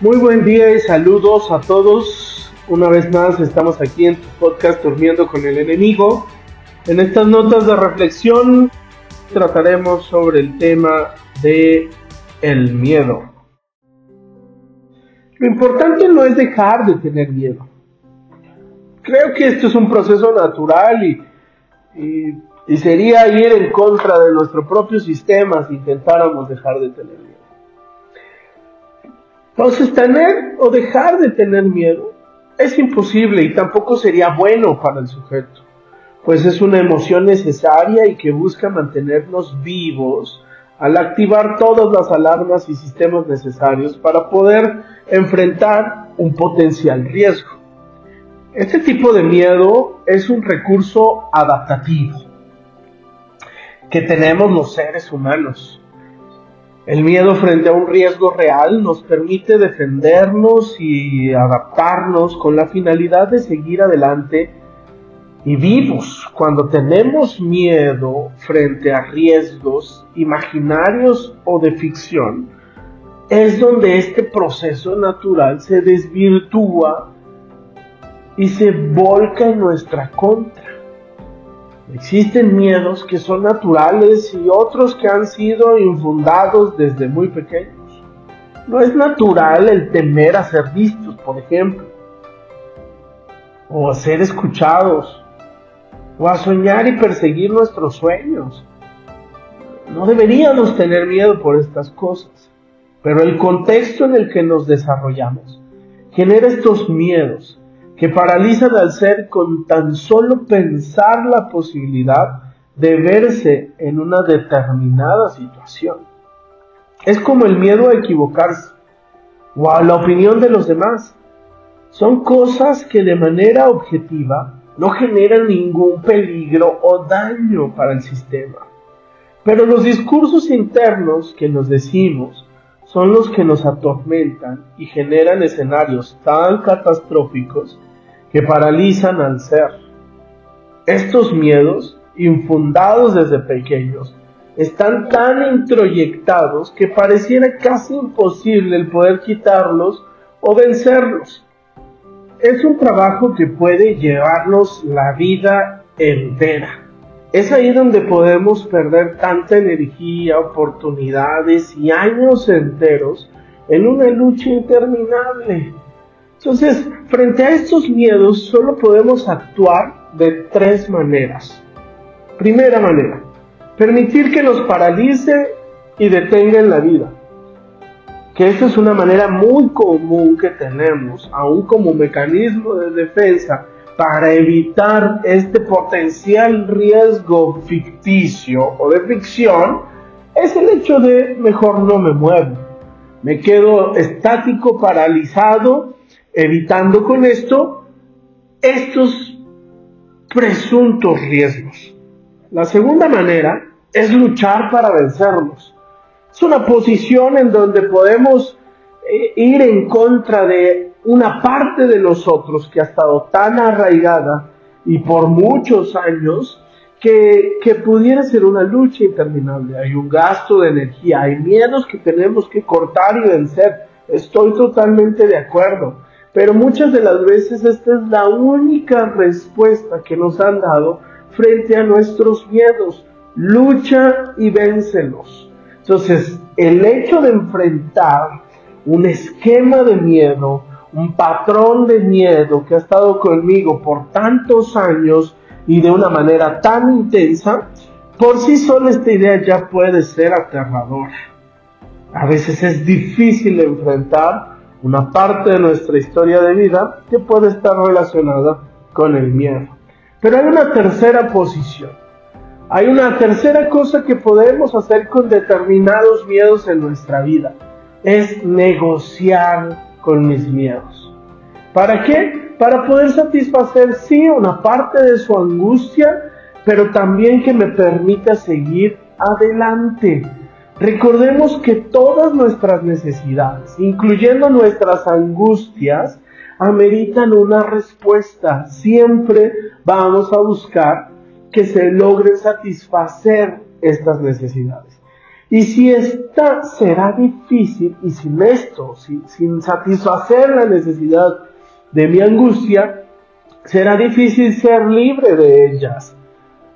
Muy buen día y saludos a todos. Una vez más estamos aquí en tu podcast Durmiendo con el Enemigo. En estas notas de reflexión trataremos sobre el tema de el miedo. Lo importante no es dejar de tener miedo. Creo que esto es un proceso natural y sería ir en contra de nuestro propio sistema si intentáramos dejar de tener miedo. Entonces, tener o dejar de tener miedo es imposible y tampoco sería bueno para el sujeto, pues es una emoción necesaria y que busca mantenernos vivos al activar todas las alarmas y sistemas necesarios para poder enfrentar un potencial riesgo. Este tipo de miedo es un recurso adaptativo que tenemos los seres humanos. El miedo frente a un riesgo real nos permite defendernos y adaptarnos con la finalidad de seguir adelante y vivos. Cuando tenemos miedo frente a riesgos imaginarios o de ficción, es donde este proceso natural se desvirtúa y se volca en nuestra contra. Existen miedos que son naturales y otros que han sido infundados desde muy pequeños. No es natural el temer a ser vistos, por ejemplo, o a ser escuchados, o a soñar y perseguir nuestros sueños. No deberíamos tener miedo por estas cosas, pero el contexto en el que nos desarrollamos genera estos miedos que paralizan al ser con tan solo pensar la posibilidad de verse en una determinada situación. Es como el miedo a equivocarse o a la opinión de los demás. Son cosas que de manera objetiva no generan ningún peligro o daño para el sistema. Pero los discursos internos que nos decimos son los que nos atormentan y generan escenarios tan catastróficos que paralizan al ser. Estos miedos, infundados desde pequeños, están tan introyectados que pareciera casi imposible el poder quitarlos o vencerlos. Es un trabajo que puede llevarnos la vida entera. Es ahí donde podemos perder tanta energía, oportunidades y años enteros en una lucha interminable. Entonces, frente a estos miedos, solo podemos actuar de tres maneras. Primera manera, permitir que nos paralice y detenga en la vida. Que esta es una manera muy común que tenemos, aún como mecanismo de defensa, para evitar este potencial riesgo ficticio o de ficción, es el hecho de mejor no me muevo. Me quedo estático, paralizado, evitando con esto estos presuntos riesgos. La segunda manera es luchar para vencerlos. Es una posición en donde podemos ir en contra de una parte de nosotros que ha estado tan arraigada y por muchos años que pudiera ser una lucha interminable. Hay un gasto de energía, hay miedos que tenemos que cortar y vencer. Estoy totalmente de acuerdo. Pero muchas de las veces esta es la única respuesta que nos han dado frente a nuestros miedos. Lucha y véncelos. Entonces, el hecho de enfrentar un esquema de miedo, un patrón de miedo que ha estado conmigo por tantos años y de una manera tan intensa, por sí sola esta idea ya puede ser aterradora. A veces es difícil enfrentar una parte de nuestra historia de vida que puede estar relacionada con el miedo. Pero hay una tercera posición. Hay una tercera cosa que podemos hacer con determinados miedos en nuestra vida. Es negociar con mis miedos. ¿Para qué? Para poder satisfacer, sí, una parte de su angustia, pero también que me permita seguir adelante. Recordemos que todas nuestras necesidades, incluyendo nuestras angustias, ameritan una respuesta. Siempre vamos a buscar que se logren satisfacer estas necesidades. Y si esta será difícil, y sin esto, sin satisfacer la necesidad de mi angustia, será difícil ser libre de ellas.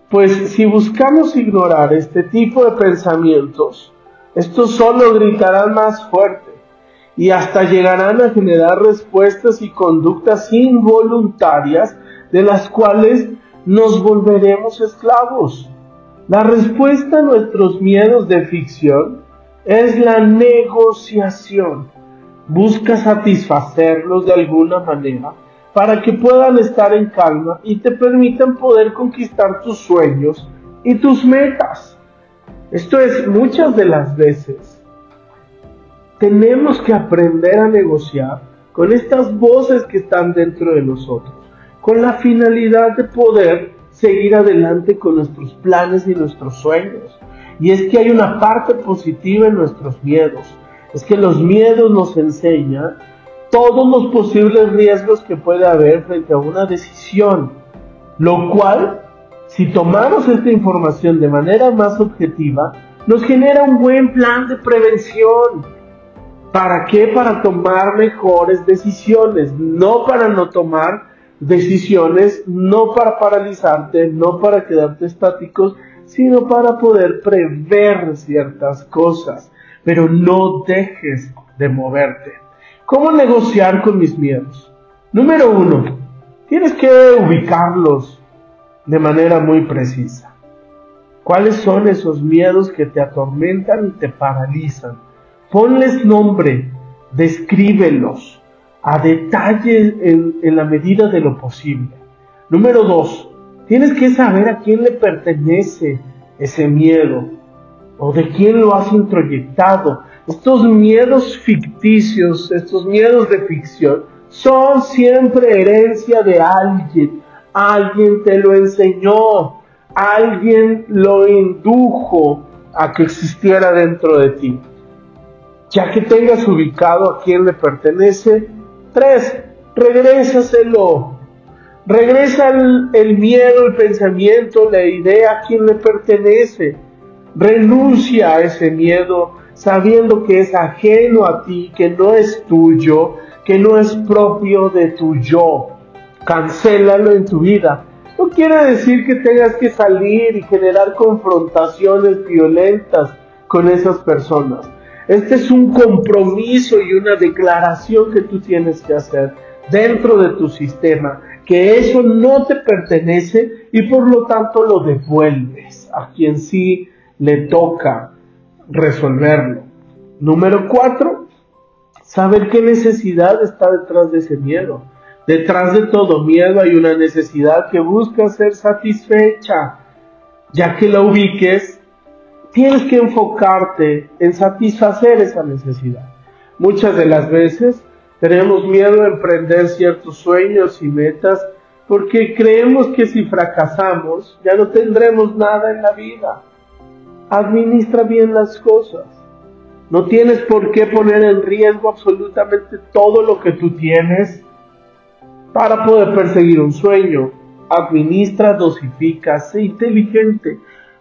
Pues si buscamos ignorar este tipo de pensamientos, estos solo gritarán más fuerte y hasta llegarán a generar respuestas y conductas involuntarias de las cuales nos volveremos esclavos. La respuesta a nuestros miedos de ficción es la negociación. Busca satisfacerlos de alguna manera para que puedan estar en calma y te permitan poder conquistar tus sueños y tus metas. Esto es, muchas de las veces tenemos que aprender a negociar con estas voces que están dentro de nosotros, con la finalidad de poder seguir adelante con nuestros planes y nuestros sueños. Y es que hay una parte positiva en nuestros miedos. Es que los miedos nos enseñan todos los posibles riesgos que puede haber frente a una decisión, lo cual, si tomamos esta información de manera más objetiva, nos genera un buen plan de prevención. ¿Para qué? Para tomar mejores decisiones, no para no tomar decisiones, no para paralizarte, no para quedarte estáticos, sino para poder prever ciertas cosas. Pero no dejes de moverte. ¿Cómo negociar con mis miedos? Número 1, tienes que ubicarlos de manera muy precisa. ¿Cuáles son esos miedos que te atormentan y te paralizan? Ponles nombre, descríbelos a detalle en la medida de lo posible. Número 2, tienes que saber a quién le pertenece ese miedo o de quién lo has introyectado. Estos miedos ficticios, estos miedos de ficción, son siempre herencia de alguien. Alguien te lo enseñó, alguien lo indujo a que existiera dentro de ti. Ya que tengas ubicado a quién le pertenece, 3, regrésaselo. Regresa el miedo, el pensamiento, la idea a quién le pertenece. Renuncia a ese miedo sabiendo que es ajeno a ti, que no es tuyo, que no es propio de tu yo. Cancélalo en tu vida. No quiere decir que tengas que salir y generar confrontaciones violentas con esas personas. Este es un compromiso y una declaración que tú tienes que hacer dentro de tu sistema, que eso no te pertenece y por lo tanto lo devuelves a quien sí le toca resolverlo. Número 4, saber qué necesidad está detrás de ese miedo. Detrás de todo miedo hay una necesidad que busca ser satisfecha. Ya que la ubiques, tienes que enfocarte en satisfacer esa necesidad. Muchas de las veces tenemos miedo a emprender ciertos sueños y metas porque creemos que si fracasamos ya no tendremos nada en la vida. Administra bien las cosas. No tienes por qué poner en riesgo absolutamente todo lo que tú tienes para poder perseguir un sueño. Administra, dosifica, sé inteligente.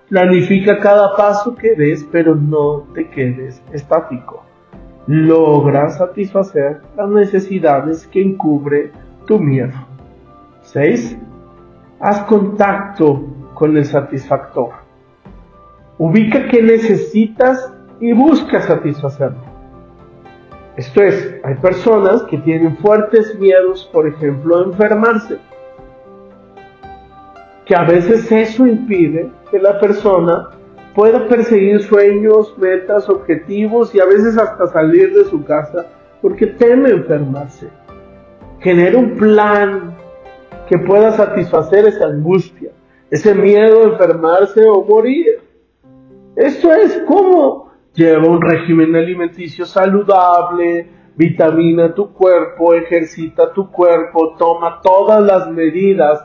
Planifica cada paso que des, pero no te quedes estático. Logra satisfacer las necesidades que encubre tu miedo. 6. Haz contacto con el satisfactor. Ubica qué necesitas y busca satisfacerlo. Esto es, hay personas que tienen fuertes miedos, por ejemplo, a enfermarse. Que a veces eso impide que la persona pueda perseguir sueños, metas, objetivos y a veces hasta salir de su casa porque teme enfermarse. Genera un plan que pueda satisfacer esa angustia, ese miedo a enfermarse o morir. Esto es como lleva un régimen alimenticio saludable, vitamina tu cuerpo, ejercita tu cuerpo, toma todas las medidas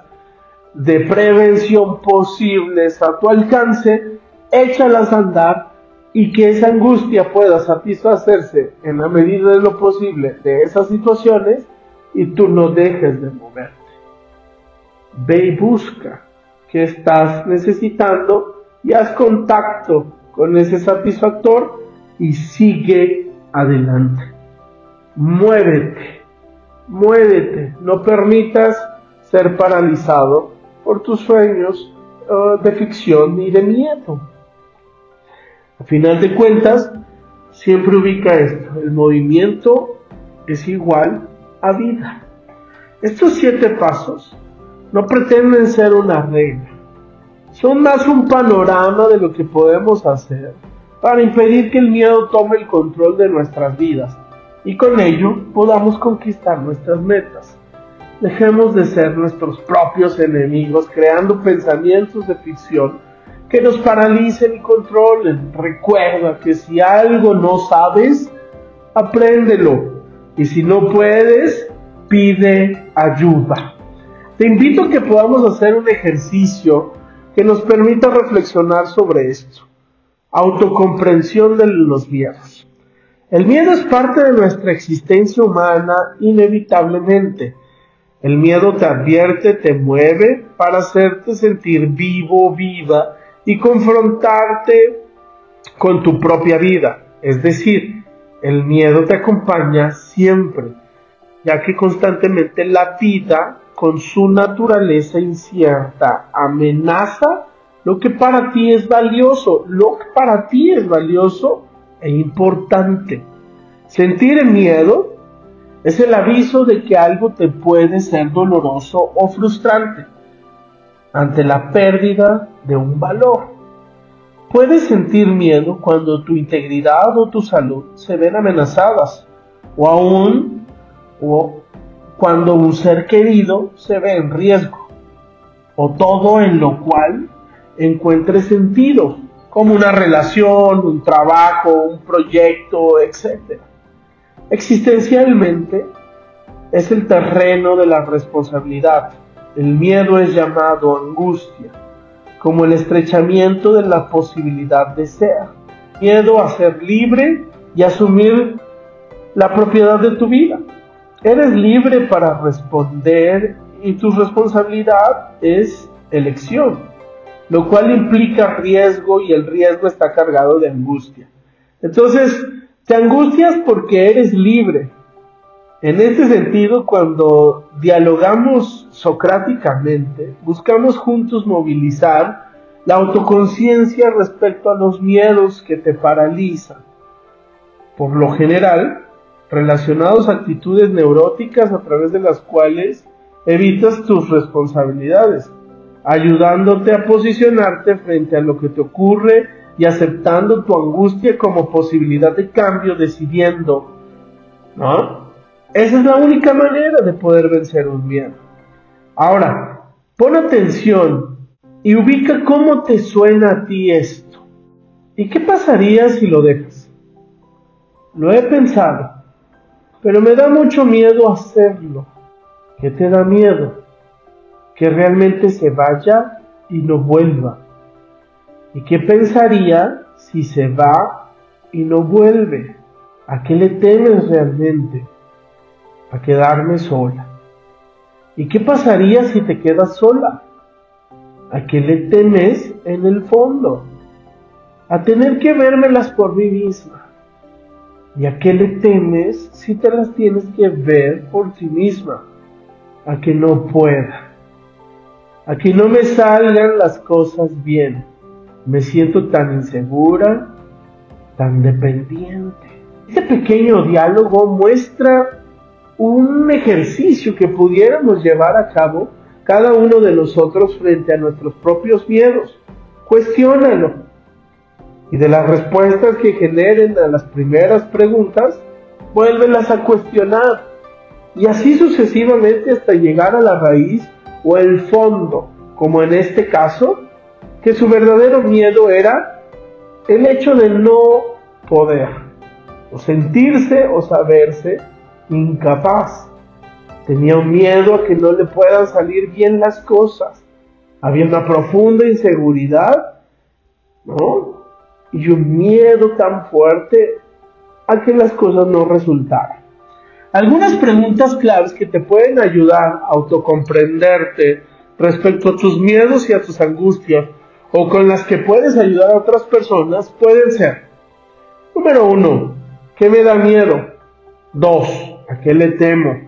de prevención posibles a tu alcance, échalas a andar y que esa angustia pueda satisfacerse en la medida de lo posible de esas situaciones y tú no dejes de moverte. Ve y busca qué estás necesitando y haz contacto con ese satisfactor y sigue adelante. Muévete, muévete, no permitas ser paralizado por tus sueños de ficción y de miedo. A final de cuentas, siempre ubica esto: el movimiento es igual a vida. Estos 7 pasos no pretenden ser una regla, son más un panorama de lo que podemos hacer para impedir que el miedo tome el control de nuestras vidas y con ello podamos conquistar nuestras metas. Dejemos de ser nuestros propios enemigos, creando pensamientos de ficción que nos paralicen y controlen. Recuerda que si algo no sabes, apréndelo. Y si no puedes, pide ayuda. Te invito a que podamos hacer un ejercicio que nos permita reflexionar sobre esto. Autocomprensión de los miedos. El miedo es parte de nuestra existencia humana inevitablemente. El miedo te advierte, te mueve para hacerte sentir vivo, viva y confrontarte con tu propia vida. Es decir, el miedo te acompaña siempre, ya que constantemente la vida, con su naturaleza incierta, amenaza lo que para ti es valioso, e importante. Sentir miedo es el aviso de que algo te puede ser doloroso o frustrante ante la pérdida de un valor. Puedes sentir miedo cuando tu integridad o tu salud se ven amenazadas, o cuando un ser querido se ve en riesgo, o todo en lo cual encuentres sentido, como una relación, un trabajo, un proyecto, etc. Existencialmente, es el terreno de la responsabilidad. El miedo es llamado angustia, como el estrechamiento de la posibilidad de ser. Miedo a ser libre y asumir la propiedad de tu vida. Eres libre para responder y tu responsabilidad es elección, lo cual implica riesgo y el riesgo está cargado de angustia. Entonces, te angustias porque eres libre. En este sentido, cuando dialogamos socráticamente, buscamos juntos movilizar la autoconciencia respecto a los miedos que te paralizan. Por lo general, relacionados a actitudes neuróticas a través de las cuales evitas tus responsabilidades, ayudándote a posicionarte frente a lo que te ocurre y aceptando tu angustia como posibilidad de cambio, decidiendo, ¿no? Esa es la única manera de poder vencer un miedo. Ahora, pon atención y ubica cómo te suena a ti esto. ¿Y qué pasaría si lo dejas? Lo he pensado, pero me da mucho miedo hacerlo. ¿Qué te da miedo? Que realmente se vaya y no vuelva. ¿Y qué pensaría si se va y no vuelve? ¿A qué le temes realmente? A quedarme sola. ¿Y qué pasaría si te quedas sola? ¿A qué le temes en el fondo? A tener que vérmelas por mí misma. ¿Y a qué le temes si te las tienes que ver por ti misma? A que no pueda. A que no me salgan las cosas bien. Me siento tan insegura, tan dependiente. Este pequeño diálogo muestra un ejercicio que pudiéramos llevar a cabo cada uno de nosotros frente a nuestros propios miedos. Cuestiónalo. Y de las respuestas que generen a las primeras preguntas, vuélvelas a cuestionar. Y así sucesivamente hasta llegar a la raíz o el fondo, como en este caso, que su verdadero miedo era el hecho de no poder, o sentirse o saberse incapaz. Tenía un miedo a que no le puedan salir bien las cosas. Había una profunda inseguridad, ¿no? Y un miedo tan fuerte a que las cosas no resultaran. Algunas preguntas claves que te pueden ayudar a autocomprenderte respecto a tus miedos y a tus angustias, o con las que puedes ayudar a otras personas pueden ser: número 1, ¿qué me da miedo? 2, ¿a qué le temo?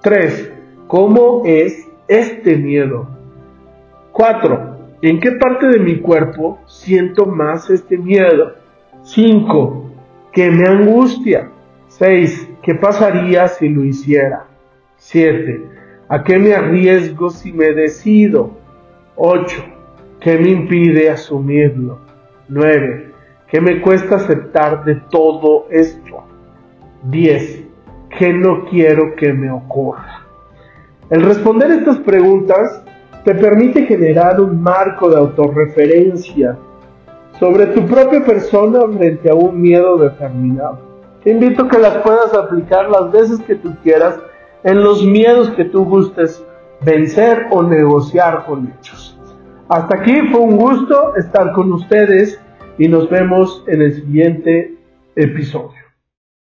3, ¿cómo es este miedo? 4, ¿en qué parte de mi cuerpo siento más este miedo? 5, ¿qué me angustia? 6, ¿qué pasaría si lo hiciera? 7, ¿a qué me arriesgo si me decido? 8, ¿qué me impide asumirlo? 9, ¿qué me cuesta aceptar de todo esto? 10, ¿qué no quiero que me ocurra? El responder estas preguntas te permite generar un marco de autorreferencia sobre tu propia persona frente a un miedo determinado. Te invito a que las puedas aplicar las veces que tú quieras en los miedos que tú gustes vencer o negociar con ellos. Hasta aquí fue un gusto estar con ustedes y nos vemos en el siguiente episodio.